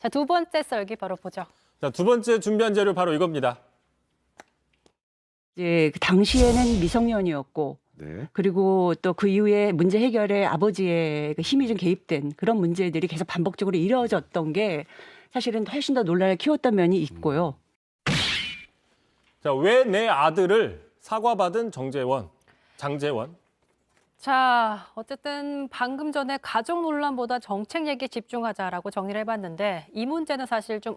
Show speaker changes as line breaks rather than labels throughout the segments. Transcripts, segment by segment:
자, 두 번째 썰기 바로 보죠.
자, 두 번째 준비한 자료 바로 이겁니다.
이제 그 당시에는 미성년이었고
네.
그리고 또 그 이후에 문제 해결에 아버지의 그 힘이 좀 개입된 그런 문제들이 계속 반복적으로 이루어졌던 게 사실은 훨씬 더 논란을 키웠던 면이 있고요.
자, 왜 내 아들을 사과받은 장제원.
자, 어쨌든 방금 전에 가족 논란보다 정책 얘기에 집중하자라고 정리를 해봤는데 이 문제는 사실 좀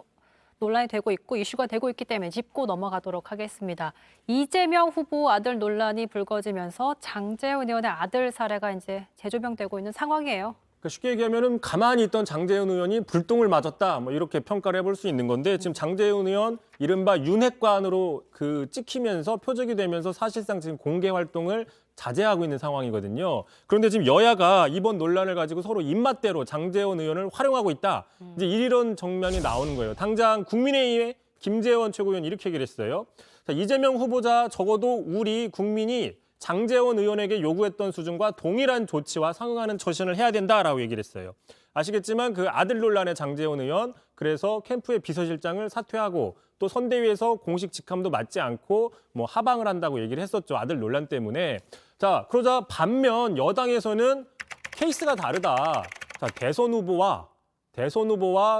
논란이 되고 있고 이슈가 되고 있기 때문에 짚고 넘어가도록 하겠습니다. 이재명 후보 아들 논란이 불거지면서 장제원 의원의 아들 사례가 이제 재조명되고 있는 상황이에요.
그러니까 쉽게 얘기하면은 가만히 있던 장제원 의원이 불똥을 맞았다, 뭐 이렇게 평가를 해볼 수 있는 건데 지금 장제원 의원 이른바 윤핵관으로 찍히면서 표적이 되면서 사실상 지금 공개 활동을 자제하고 있는 상황이거든요. 그런데 지금 여야가 이번 논란을 가지고 서로 입맛대로 장제원 의원을 활용하고 있다. 이제 이런 정면이 나오는 거예요. 당장 국민의힘의 김재원 최고위원 이렇게 얘기를 했어요. 자, 이재명 후보자 적어도 우리 국민이 장제원 의원에게 요구했던 수준과 동일한 조치와 상응하는 처신을 해야 된다라고 얘기를 했어요. 아시겠지만 그 아들 논란의 장제원 의원, 그래서 캠프의 비서실장을 사퇴하고 또 선대위에서 공식 직함도 맞지 않고 뭐 하방을 한다고 얘기를 했었죠. 아들 논란 때문에. 자, 그러자 반면 여당에서는 케이스가 다르다. 자, 대선 후보와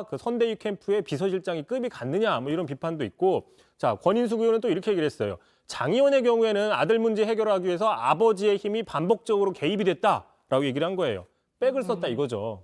그 선대위 캠프의 비서실장이 급이 같느냐, 뭐 이런 비판도 있고. 자, 권인숙 의원은 또 이렇게 얘기를 했어요. 장 의원의 경우에는 아들 문제 해결하기 위해서 아버지의 힘이 반복적으로 개입이 됐다라고 얘기를 한 거예요. 백을 썼다 이거죠.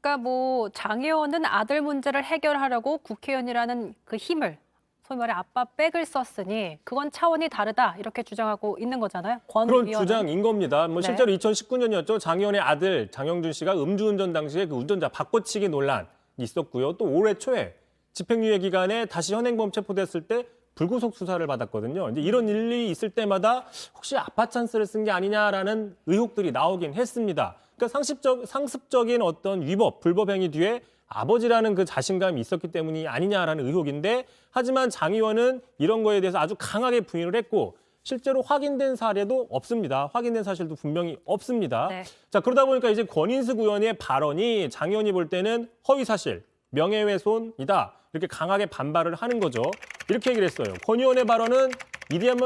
그러니까 뭐 장 의원은 아들 문제를 해결하려고 국회의원이라는 그 힘을 소위 말해 아빠 백을 썼으니 그건 차원이 다르다 이렇게 주장하고 있는 거잖아요. 권
그런
의원은.
주장인 겁니다. 뭐
네.
실제로 2019년이었죠. 장 의원의 아들 장영준 씨가 음주운전 당시에 그 운전자 바꿔치기 논란이 있었고요. 또 올해 초에 집행유예 기간에 다시 현행범 체포됐을 때 불구속 수사를 받았거든요. 이제 이런 일이 있을 때마다 혹시 아빠 찬스를 쓴 게 아니냐라는 의혹들이 나오긴 했습니다. 그러니까 상습적인 어떤 위법, 불법 행위 뒤에 아버지라는 그 자신감이 있었기 때문이 아니냐라는 의혹인데, 하지만 장 의원은 이런 거에 대해서 아주 강하게 부인을 했고 실제로 확인된 사례도 없습니다. 확인된 사실도 분명히 없습니다.
네.
자, 그러다 보니까 이제 권인숙 의원의 발언이 장 의원이 볼 때는 허위 사실, 명예훼손이다. 이렇게 강하게 반발을 하는 거죠. 이렇게 얘기를 했어요. 권 의원의 발언은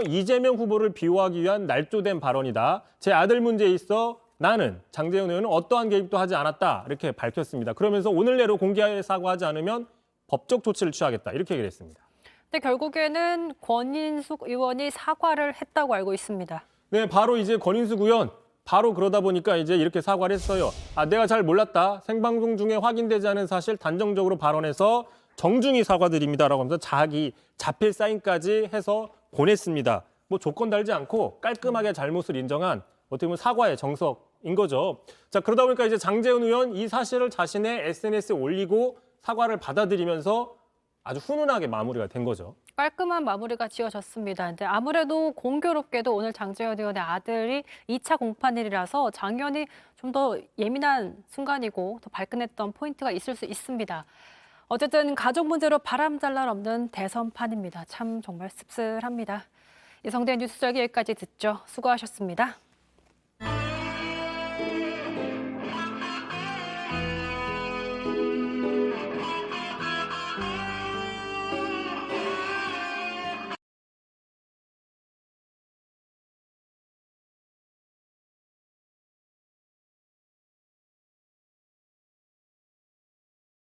이재명 후보를 비호하기 위한 날조된 발언이다. 제 아들 문제에 있어 나는 장제원 의원은 어떠한 개입도 하지 않았다. 이렇게 밝혔습니다. 그러면서 오늘 내로 공개 사과하지 않으면 법적 조치를 취하겠다. 이렇게 얘기를 했습니다.
근데 결국에는 권인숙 의원이 사과를 했다고 알고 있습니다.
네, 바로 이제 권인숙 의원 바로 그러다 보니까 이제 이렇게 사과를 했어요. 내가 잘 몰랐다. 생방송 중에 확인되지 않은 사실 단정적으로 발언해서 정중히 사과드립니다라고 하면서 자기 자필 사인까지 해서 보냈습니다. 뭐 조건 달지 않고 깔끔하게 잘못을 인정한 어떻게 보면 사과의 정석인 거죠. 자, 그러다 보니까 이제 장제원 의원 이 사실을 자신의 SNS에 올리고 사과를 받아들이면서 아주 훈훈하게 마무리가 된 거죠.
깔끔한 마무리가 지어졌습니다. 근데 아무래도 공교롭게도 오늘 장제원 의원의 아들이 2차 공판일이라서 장 의원이 좀 더 예민한 순간이고 더 발끈했던 포인트가 있을 수 있습니다. 어쨌든 가족 문제로 바람잘 날 없는 대선판입니다. 참 정말 씁쓸합니다. 이성대 뉴스저기 여기까지 듣죠. 수고하셨습니다.